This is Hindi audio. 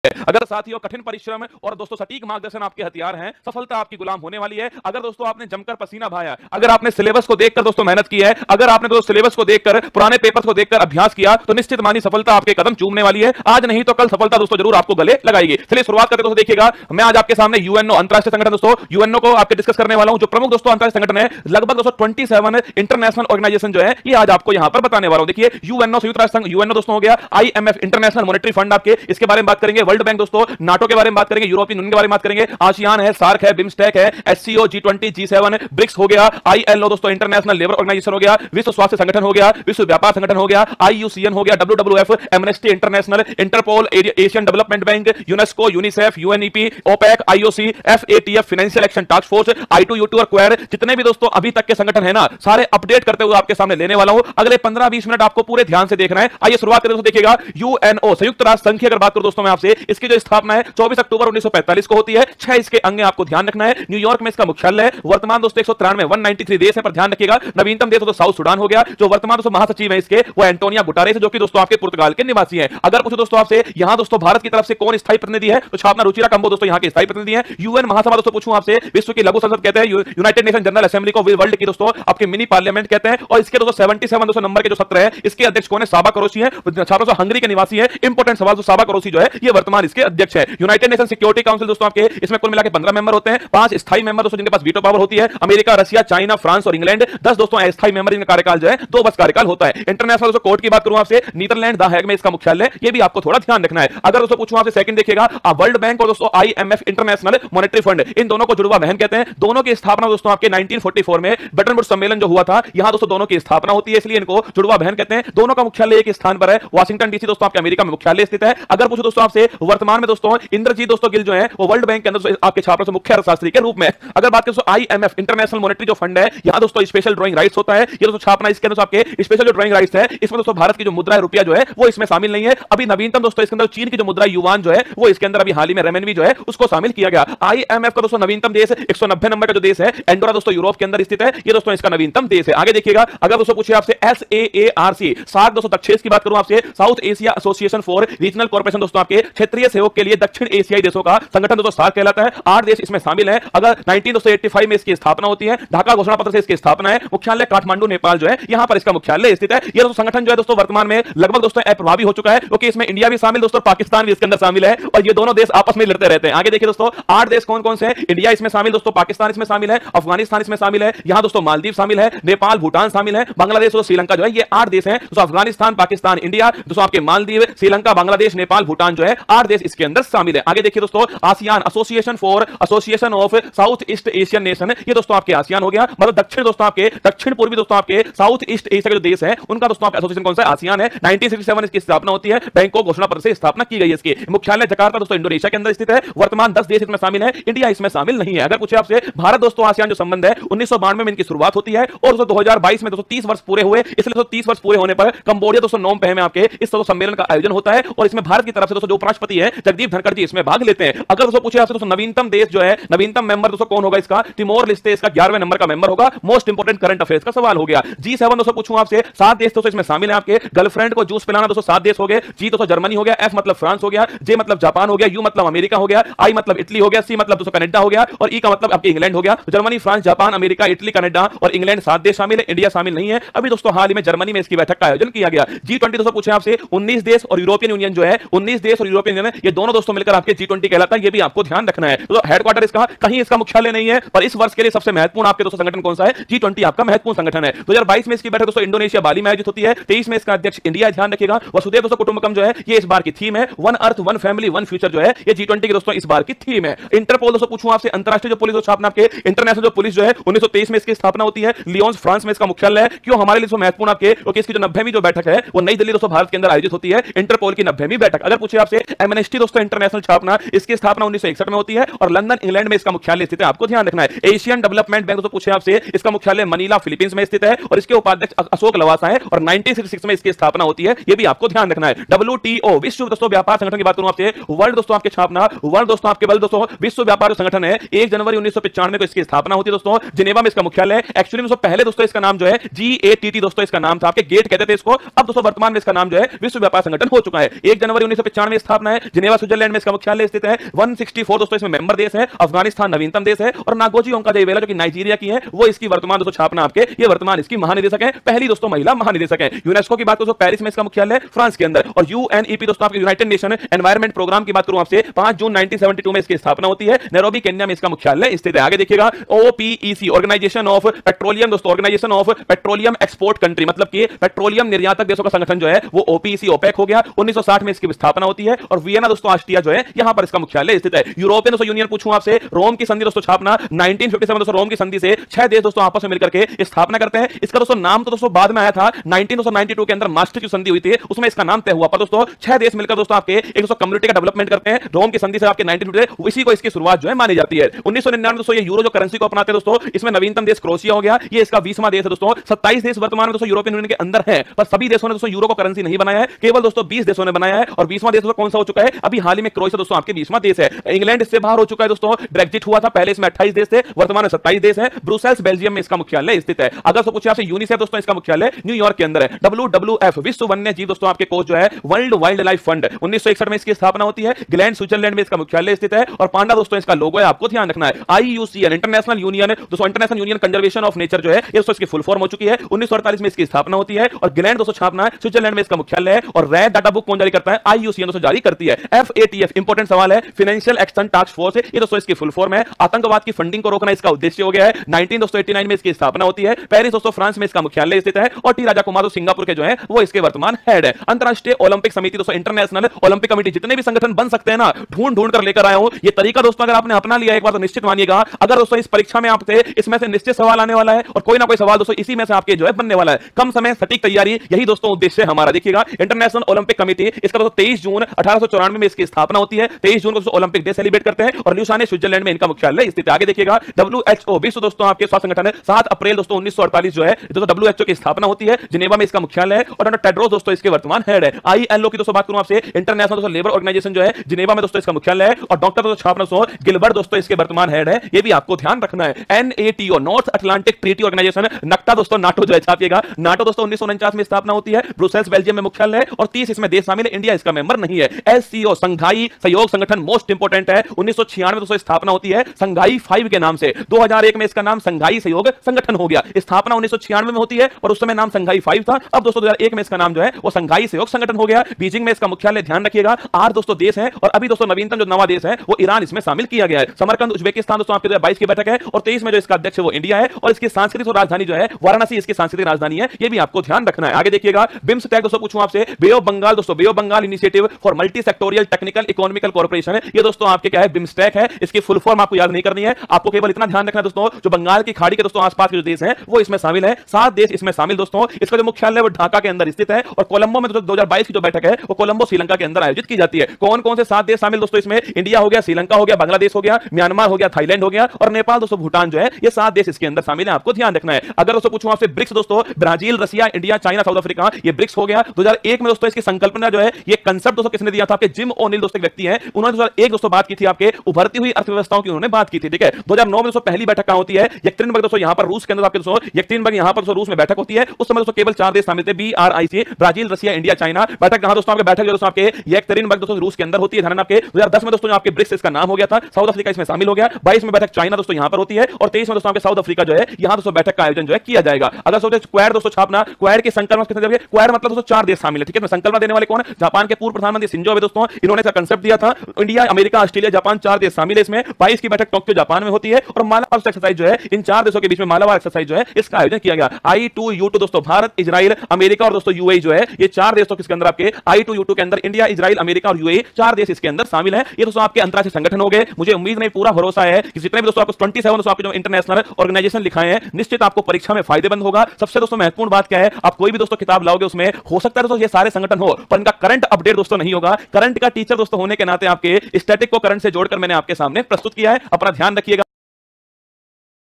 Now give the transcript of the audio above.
है। अगर साथियों कठिन परिश्रम और दोस्तों सटीक मार्गदर्शन आपके हथियार हैं, सफलता आपकी गुलाम होने वाली है। अगर दोस्तों आपने जमकर पसीना बहाया, अगर आपने सिलेबस को देखकर दोस्तों मेहनत की है, अगर आपने दोस्तों सिलेबस को देखकर पुराने पेपर्स को देखकर अभ्यास किया, तो निश्चित मानी सफलता आपके कदम चूमने वाली है। आज नहीं तो कल सफलता दोस्तों जरूर आपको गले लगाएगी। चलिए शुरुआत करते दोस्तों। देखिएगा मैं आज आपके सामने यूएनओ अंतरराष्ट्रीय संगठन दोस्तों यूएनओ को आपके डिस्कस करने वाला हूं, जो प्रमुख दोस्तों अंतरराष्ट्रीय संगठन है। लगभग दोस्तों 27 इंटरनेशनल ऑर्गेनाइजेशन जो है ये आज आपको यहां पर बताने वाला हूं। देखिए यूएनओ संयुक्त राष्ट्र संघ यूएनओ दोस्तों हो गया, आईएमएफ इंटरनेशनल मॉनेटरी फंड आपके इसके बारे में बात करेंगे, वर्ल्ड बैंक दोस्तों, नाटो के बारे में बात करेंगे, यूरोपियन यूनियन के बारे में बात करेंगे, आसियान है, सार्क है, बिम्स्टेक है, एससीओ, G20, G7, ब्रिक्स हो गया, आईएलओ दोस्तों इंटरनेशनल लेबर ऑर्गेनाइजेशन हो गया, विश्व स्वास्थ्य संगठन हो गया, विश्व व्यापार संगठन हो गया, आईयूसीएन हो गया, WWF, Amnesty International, Interpol, Asian Development Bank, UNESCO, UNICEF, UNEP, OPEC, IOC, FATF, Financial Action Task Force, I2U2 और क्वेर, जितने भी दोस्तों अभी तक के संगठन है ना, सारे अपडेट करते हुए आपके सामने लेने वाला हूं। अगले 15-20 मिनट आपको पूरे ध्यान से देखना है। आइए शुरुआत करें दोस्तों। देखिएगा यूएनओ संयुक्त राष्ट्र संघ की अगर बात करूं दोस्तों मैं आपसे, इसकी जो स्थापना है 24 अक्टूबर 1945 को होती है। 6 इसके अंग आपको ध्यान रखना है। न्यूयॉर्क में इसका मुख्यालय है। वर्तमान दोस्तों 193 देश है, पर ध्यान रखिएगा नवीनतम देश तो साउथ सुडान हो गया। जो वर्तमान दोस्तों महासचिव है इसके वो एंटोनिया गुटारेस है, जो कि दोस्तों आपके पुर्तगाल के निवासी हैं। अगर पूछो दोस्तों आपसे यहां दोस्तों भारत की तरफ से कौन स्थायी प्रतिनिधि है, तो छापना रुचिरा कंबो दोस्तों यहां के स्थायी प्रतिनिधि है। यूएन महासभा दोस्तों पूछूं आपसे, विश्व की लघु संसद कहते हैं, यूनाइटेड नेशन जनरल असेंबली को वर्ल्ड की दोस्तों आपके मिनी पार्लियामेंट कहते हैं। और इसके दोस्तों 77 दोस्तों नंबर के जो सत्र है, इसके अध्यक्ष कौन है? साबा करोसी है, छात्रों हंगरी के निवासी है। इंपोर्टेंट सवाल, साबा करोसी जो है ये वर्तमान इसके अध्यक्ष है। यूनाइटेड नेशन सिक्योरिटी काउंसिल दोस्तों आपके इसमें कुल मिलाकर 15 मेंबर होते हैं। 5 स्थायी मेंबर दोस्तों जिनके पास वीटो पावर होती है, अमेरिका, रशिया, चाइना, फ्रांस और इंग्लैंड। 10 दोस्तों अस्थायी मेंबर जिनका कार्यकाल जो है 2 वर्ष कार्यकाल होता है। इंटरनेशनल दोस्तों कोर्ट की बात करूं आपसे, नीदरलैंड द हेग में इसका मुख्यालय, ये भी आपको थोड़ा ध्यान रखना है। अगर दोस्तों पूछूं आपसे सेकंड देखिएगा, वर्ल्ड बैंक और दोस्तों आईएमएफ इंटरनेशनल मॉनेटरी फंड, इन दोनों को जुड़वा बहन कहते हैं। दोनों की स्थापना दोस्तों आपके 1944 में ब्रेटन वुड्स सम्मेलन जो हुआ था, यहां दोस्तों दोनों की स्थापना होती है, इसलिए इनको जुड़वा बहन कहते हैं। दोनों का मुख्यालय एक स्थान पर है, वाशिंगटन डीसी दोस्तों आपके अमेरिका में मुख्यालय स्थित है। अगर पूछो दोस्तों आपसे वर्तमान में दोस्तों इंद्रजीत दोस्तों गिल जो है वो वर्ल्ड बैंक के अंदर आपके छात्रों से मुख्य अर्थशास्त्री के रूप में। अगर बात करें दोस्तों आईएमएफ इंटरनेशनल मॉनेटरी जो फंड है, यहां दोस्तों स्पेशल ड्राइंग राइट्स होता है। ये दोस्तों छापना इसके अंदर आपके स्पेशल जो ड्राइंग राइट्स है, इसमें दोस्तों भारत की जो मुद्रा है रुपया जो है वो इसमें शामिल नहीं है। अभी नवीनतम दोस्तों इसके अंदर चीन की जो मुद्रा युआन जो है वो इसके अंदर अभी हाल ही में रेमेनवी जो है उसको शामिल किया गया। आईएमएफ का दोस्तों नवीनतम देश 190 नंबर का जो देश है एंडोरा दोस्तों यूरोप के अंदर स्थित है, ये दोस्तों इसका नवीनतम देश है। आगे देखिएगा, अगर दोस्तों पूछे आपसे SAARC सार्क दोस्तों दक्षिण की बात करूं आपसे, south Asia association for regional corporation दोस्तों आपके क्षेत्रीय सहयोग के लिए दक्षिण एशियाई देशों का संगठन दोस्तों सार्क कहलाता है। 8 देश इसमें शामिल है। अगर 1985 में इसकी स्थापना होती है, ढाका घोषणा पत्र से इसकी स्थापना है। मुख्यालय काठमांडू नेपाल जो है यहां पर इसका मुख्यालय स्थित है। यह दोस्तों संगठन जो है दोस्तों वर्तमान में लगभग दोस्तों अप्रभावी हो चुका है, क्योंकि इसमें इंडिया भी शामिल दोस्तों, पाकिस्तान भी इसके अंदर शामिल है, और ये दोनों देश आपस में लड़ते रहते हैं। आगे देखिए दोस्तों 8 देश कौन कौन से हैं। इंडिया इसमें शामिल दोस्तों, पाकिस्तान इसमें शामिल है, अफगानिस्तान इसमें शामिल है, यहां दोस्तों मालदीव शामिल है, नेपाल, भूटान शामिल है, बांग्लादेश और श्रीलंका जो है ये 8 देश हैं दोस्तों। अफगानिस्तान, पाकिस्तान, इंडिया दोस्तों आपके मालदीव, श्रीलंका, बांग्लादेश, नेपाल, भूटान जो है 8 देश इसके अंदर शामिल है। आगे देखिए दोस्तों ASEAN association of south east Asian nation, ये दोस्तों आपके आसियान हो गया, मतलब दक्षिण दोस्तों आपके दक्षिण पूर्वी दोस्तों आपके साउथ ईस्ट एशिया के जो देश है उनका दोस्तों आपका एसोसिएशन कौन सा है? आसियान है। 1967 इसकी स्थापना होती है, बैंकॉक घोषणा पत्र से स्थापना की गई है। इसकी मुख्यालय जकार्ता दोस्तों इंडोनेशिया के अंदर स्थित है। वर्तमान 10 देश इसमें शामिल है, इंडिया इसमें शामिल नहीं है। अगर पूछे आपसे भारत दोस्तों आसियान जो संबंध है 1992 में इनकी शुरुआत होती है, और 2022 में दोस्तों 30 वर्ष पूरे हुए, इसलिए 30 वर्ष पूरे होने पर कंबोडिया दोस्तों नोम पे में आपके इस सम्मेलन का आयोजन होता है, और इसमें भारत की तरफ से दोस्तों जो उपराष्ट्रपति है जगदीप धनखड़ जी इसमें भाग लेते हैं। अगर दोस्तों पूछे आपसे दोस्तों नवीनतम देश जो है, नवीनतम मेंबर दोस्तों कौन होगा इसका? तिमोर लेस्टे इसका 11वें नंबर का मेंबर होगा। मोस्ट इंपोर्टेंट करंट अफेयर्स का सवाल हो गया। G7 दोस्तों पूछूं आपसे, 7 देश दोस्तों इसमें शामिल है आपके। गर्लफ्रेंड को जूस पिलाना दोस्तों 7 देश हो गए। G दोस्तों जर्मनी हो गया, F मतलब फ्रांस हो गया, J मतलब जापान हो गया, U मतलब अमेरिका हो गया, I मतलब इटली हो गया, C मतलब दोस्तों कनाडा हो गया, और E का मतलब आपके इंग्लैंड हो गया। Germany, France, Japan, America, Italy, Canada और इंग्लैंड 7 देश शामिल है, इंडिया शामिल नहीं है। अभी दोस्तों हाल ही में जर्मनी में इसकी बैठक का आयोजन किया गया। G20 दोस्तों पूछे आपसे 19 देश और यूरोपियन यूनियन जो है, 19 देश और यूरोपियन यूनियन ये दोनों दोस्तों मिलकर आपके G20 कहलाता है, ये भी आपको ध्यान रखना है। तो हेडक्वार्टर इसका कहीं इसका मुख्यालय नहीं है, पर इस वर्ष के लिए सबसे महत्वपूर्ण आपके दोस्तों संगठन कौन सा है? G20 आपका महत्वपूर्ण संगठन है। 2022 में इसकी बैठक दोस्तों इंडोनेशिया बाली में आयोजित होती है। 23 में इसका अध्यक्ष इंडिया, ध्यान रखिएगा। वसुधैव दोस्तों कुटुंबकम जो है ये इस बार की थीम है। One earth one family one future जो है ये G20 के दोस्तों इस बार की थीम है। इंटरपोल दोस्तों पूछूं आपसे, अंतरराष्ट्रीय जो पुलिस स्थापना आपके इंटरनेशनल जो पुलिस जो है 1923 में इसकी स्थापना होती है। लियोन्स फ्रांस में इसका मुख्यालय है। क्यों हमारे लिए महत्वपूर्ण आपके, क्योंकि इसकी जो 90वीं जो बैठक है वो नई दिल्ली दोस्तों भारत के अंदर आयोजित होती है, इंटरपोल की 90वीं बैठक। अगर पूछे आपसे एमनेस्टी दोस्तों इंटरनेशनल स्थापना, इसकी स्थापना 1961 में होती है, और लंदन इंग्लैंड में इसका मुख्यालय स्थित है, आपको ध्यान रखना है। एशियन डेवलपमेंट बैंक दोस्तों पूछे आपसे, इसका मुख्यालय मनीला फिलीपींस में स्थित है, और इसके उपाध्यक्ष अशोक लवासा है, और 1966 में इसकी स्थापना होती है, ये भी आपको ध्यान रखना है। WTO विश्व दोस्तों व्यापार संगठन की बात करूं आपसे, वर्ल्ड दोस्तों आपके स्थापना, वर्ल्ड दोस्तों आपके बल दोस्तों विश्व व्यापार संगठन है, 1 जनवरी 1995 को इसकी स्थापना होती है दोस्तों, जिनेवा में इसका मुख्यालय। एक्चुअली दोस्तों पहले दोस्तों इसका नाम जो है GATT दोस्तों इसका नाम था, आपके गेट कहते थे इसको, अब दोस्तों वर्तमान में इसका नाम जो है विश्व व्यापार संगठन हो चुका है। 1 जनवरी 1995 में स्थापना स्थापना है, जिनेवा स्विट्जरलैंड में इसका मुख्यालय स्थित है। 164 दोस्तों इसमें मेंबर देश है। अफगानिस्तान नवीनतम देश है और नागोजी ओंकाजेवेला जो कि नाइजीरिया की है, वो इसकी वर्तमान दोस्तों स्थापना आपके ये वर्तमान इसकी महानिदेशक है, पहली दोस्तों महिला महानिदेशक है। यूनेस्को की बात करो तो पेरिस में इसका मुख्यालय फ्रांस के अंदर। और यूएनईपी दोस्तों आपके यूनाइटेड नेशन एनवायरमेंट प्रोग्राम की बात करूं आपसे 5 जून 1972 में इसकी स्थापना होती है। नैरोबी केन्या में इसका मुख्यालय स्थित है। आगे देखिएगा ओपीईसी ऑर्गेनाइजेशन ऑफ पेट्रोलियम दोस्तों, Organization of Petroleum export country, मतलब कि पेट्रोलियम निर्यातक देशों का संगठन जो है वो ओपीईसी ओपेक हो गया। 1960 में इसकी स्थापना होती है। और वियना दोस्तों ऑस्ट्रिया जो है यहां पर इसका मुख्यालय स्थित है। यूरोपियन दोस्तों यूनियन पूछूं आपसे, रोम की संधि दोस्तों स्थापना 1957 दोस्तों, रोम की संधि से 6 देश दोस्तों आपस में मिलकर के स्थापना करते हैं। इसका दोस्तों नाम तो दोस्तों बाद में आया था, 1992 के अंदर मास्टर की संधि हुई थी, उसमें इसका नाम तय हुआ। पर दोस्तों 6 देश मिलकर दोस्तों आपके एक दोस्तों कम्युनिटी का डेवलपमेंट करते हैं। रोम की संधि से आपके 1952 इसी को इसकी शुरुआत जो है मानी जाती है। 1999 दोस्तों ये यूरो जो करेंसी को अपनाते हैं दोस्तों, इसमें नवीनतम देश क्रोएशिया हो गया, ये इसका 20वां देश है दोस्तों। 27 देश वर्तमान में दोस्तों यूरोपियन यूनियन के अंदर है, पर सभी देशों ने दोस्तों यूरो को करेंसी नहीं बनाया है, केवल दोस्तों 20 देशों ने बनाया है। और 20वां देश कौन सा हो चुका है अभी हाल ही में, क्रोएशिया दोस्तों आपके 20वां देश है। इंग्लैंड इससे बाहर हो चुका है दोस्तों, ब्रेक्जिट हुआ था, पहले इसमें 28 देश थे, वर्तमान में 27 देश है। ब्रुसेल्स बेल्जियम में इसका मुख्यालय स्थित है। अगर तो पूछे आपसे यूनिसेफ दोस्तों इसका मुख्यालय न्यूयॉर्क के अंदर है। WWF विश्व वन्य जीव दोस्तों आपके कोष जो है वर्ल्ड वाइल्ड लाइफ फंड, 1961 में इसकी स्थापना होती है। ग्लैंड स्विट्जरलैंड में इसका मुख्यालय स्थित है। और पांडा दोस्तों इसका लोगो है, आपको ध्यान रखना है। IUCN इंटरनेशनल यूनियन दोस्तों, international union conservation of nature जो है ये दोस्तों इसकी फुल फॉर्म हो चुकी है। 1948 में इसकी स्थापना होती है। और ग्लैंड दोस्तों छापना है स्विट्जरलैंड में इसका मुख्यालय है। और रेड डाटा बुक कौन जारी करता है, IUCN दोस्तों जारी करती है। FATF इंपॉर्टेंट सवाल है, फाइनेंशियल एक्शन टास्क फोर्स, ये दोस्तों इसकी फुल फॉर्म है। आतंकवाद की फंडिंग को रोकना इसका उद्देश्य हो गया है। 1989 में इसकी स्थापना होती है। पेरिस दोस्तों फ्रांस में इसका मुख्यालय स्थित है। और टी राजा कुमार सिंगापुर के जो है वो इसके वर्तमान हेड है। अंतरराष्ट्रीय ओलंपिक समिति दोस्तों, इंटरनेशनल ओलंपिक कमेटी, जितने भी संगठन बन सकते हैं ना, ढूंढ ढूंढ कर लेकर आया हूं। ये तरीका दोस्तों अगर आपने अपना लिया एक बार तो निश्चित मानिएगा, अगर दोस्तों इस परीक्षा में आपसे इसमें से निश्चित सवाल आने वाला है और कोई ना कोई सवाल दोस्तों इसी में से आपके जो है बनने वाला है। कम समय सटीक तैयारी, यही दोस्तों उद्देश्य है हमारा। देखिएगा इंटरनेशनल ओलंपिक कमेटी, इसका दोस्तों 23 जून 1894 में इसकी स्थापना होती है। 23 जून को ओलंपिक डे सेलिब्रेट करते हैं। और ल्यूसाने स्विट्जरलैंड में इनका मुख्यालय स्थित है। आगे देखिएगा WHO विश्व दोस्तों आपके स्वास्थ्य संगठन है। 7 अप्रैल दोस्तों 1948 जो है दोस्तों WHO की स्थापना होती है। जिनेवा में इसका मुख्यालय है। और डॉक्टर टेड्रोस दोस्तों इसके वर्तमान हेड है। ILO की दोस्तों बात करूं आपसे, इंटरनेशनल दोस्तों लेबर ऑर्गेनाइजेशन जो है जिनेवा में दोस्तों इसका मुख्यालय है। और डॉक्टर दोस्तों छापना गिलबर्ट दोस्तों इसके वर्तमान हेड है। ये भी आपको ध्यान रखना है। NATO North Atlantic Treaty Organization, नक्टा दोस्तों नाटो जो है छापिएगा। नाटो दोस्तों 1949 में स्थापना होती है। ब्रुसेल्स बेल्जियम में मुख्यालय है। और 30 इसमें देश शामिल है, इंडिया इसका मेंबर नहीं है। SCO संघाई सहयोग संगठन मोस्ट इंपोर्टेंट है। 1996 में दोस्तों स्थापना होती है संघाई 5 के नाम से। 2001 में इसका नाम संघाई सहयोग संगठन हो गया। स्थापना 1996 में होती है और उस समय नाम संघाई 5 था। अब दोस्तों 2001 में इसका नाम जो है वो संघाई सहयोग संगठन हो गया। बीजिंग में इसका मुख्यालय, ध्यान रखिएगा। 8 दोस्तों देश हैं। और अभी दोस्तों नवीनतम जो नवा देश है वो ईरान इसमें शामिल किया गया है। समरकंद उज्बेकिस्तान दोस्तों आपके 22 की बैठक है। और 23 में जो इसका अध्यक्ष है वो इंडिया है। और इसकी सांस्कृतिक राजधानी जो है वाराणसी इसकी सांस्कृतिक राजधानी है। ये भी आपको ध्यान रखना है। आगे देखिएगा बिम्स्टेक दोस्तों पूछूं आपसे, बे ऑफ बंगाल दोस्तों, Bay of Bengal initiative for multi sectoral technical economical corporation है। ये दोस्तों आपके क्या है, बिम्स्टेक है। इसकी फुल फॉर्म आपको याद नहीं करनी है, आपको केवल इतना ध्यान रखना है दोस्तों, जो बंगाल की खाड़ी के दोस्तों आसपास के जो देश हैं वो इसमें शामिल है। 7 देश इसमें शामिल दोस्तों। इसका जो मुख्यालय वो ढाका के अंदर स्थित है। और कोलंबो में 2022 की जो बैठक है वो कोलंबो श्रीलंका के अंदर आयोजित की जाती है। कौन कौन से 7 देश शामिल दोस्तों इसमें, इंडिया हो गया, श्रीलंका हो गया, बांग्लादेश हो गया, म्यांमार हो गया, थाईलैंड हो गया और नेपाल दोस्तों, भूटान जो है, ये 7 देश इसके अंदर शामिल है। आपको ध्यान रखना है। अगर दोस्तों पूछूं आपसे ब्रिक्स दोस्तों, Brazil, Russia, India, China, south Africa, ये ब्रिक्स हो गया। 2001 में दोस्तों इसकी संकल्पना जो है, ये कंसेप्ट दोस्तों किसने दिया था, आपके जिम ओनिल दोस्तों व्यक्ति हैं। उन्होंने 2001 दोस्तों बात की थी आपके उभरती हुई अर्थव्यवस्थाओं की उन्होंने बात की थी। ठीक है, 2009 में दोस्तों पहली बैठक कहां होती है, यekaterinburg दोस्तों यहां पर रूस के अंदर आपके दोस्तों, यekaterinburg यहां पर दोस्तों रूस में बैठक होती है। उस समय दोस्तों केवल 4 देश शामिल थे, BRIC, Brazil, Russia, India, China. बैठक कहां दोस्तों आपके, बैठक जो दोस्तों आपके यekaterinburg दोस्तों रूस के अंदर होती है। ध्यान आपके 2010 में दोस्तों आपके ब्रिक्स इसका नाम हो गया था, साउथ अफ्रीका इसमें शामिल हो गया। 22 में बैठक चाइना दोस्तों यहां पर होती है। और 23 में दोस्तों आपके साउथ अफ्रीका जो है यहां दोस्तों बैठक का आयोजन जो है किया जाएगा। अगर सोचे क्वाड दोस्तों छापना, क्वाड की संकल्पना किसने दिया, क्वाड मतलब दोस्तों 4 देश शामिल है। ठीक है, संकल्पना देने वाले कौन है, जापान के पूर्व प्रधानमंत्री शिंजो आबे दोस्तों, इन्होंने इसका कांसेप्ट दिया था। इंडिया, अमेरिका, ऑस्ट्रेलिया, जापान 4 देश शामिल है इसमें। 22 की बैठक टोक्यो जापान में होती है। और मालाबार एक्सरसाइज जो है, इन 4 देशों के बीच में मालाबार एक्सरसाइज जो है इसका आयोजन किया गया। I2U2 दोस्तों भारत, इजराइल, अमेरिका और दोस्तों UAE जो है, ये 4 देश तो किसके अंदर आपके I2U2 के अंदर इंडिया, इजराइल, अमेरिका और UAE 4 देश इसके अंदर शामिल है। ये दोस्तों आपके अंतरराष्ट्रीय संगठन हो गए। मुझे उम्मीद नहीं, पूरा भरोसा है कि जितने भी दोस्तों आपको 27 दोस्तों आपके जो इंटरनेशनल ऑर्गेनाइजेशन लिखाए हैं, निश्चित आपको परीक्षा में फायदेमंद होगा। सबसे दोस्तों महत्वपूर्ण बात क्या है, आप कोई भी दोस्तों किताब लाओगे उसमें हो सकता है दोस्तों ये सारे संगठन हो, पर इनका करंट अपडेट दोस्तों नहीं होगा। करंट का टीचर दोस्तों होने के नाते आपके स्टैटिक को करंट से जोड़कर मैंने आपके सामने प्रस्तुत किया है। अपना ध्यान रखिएगा।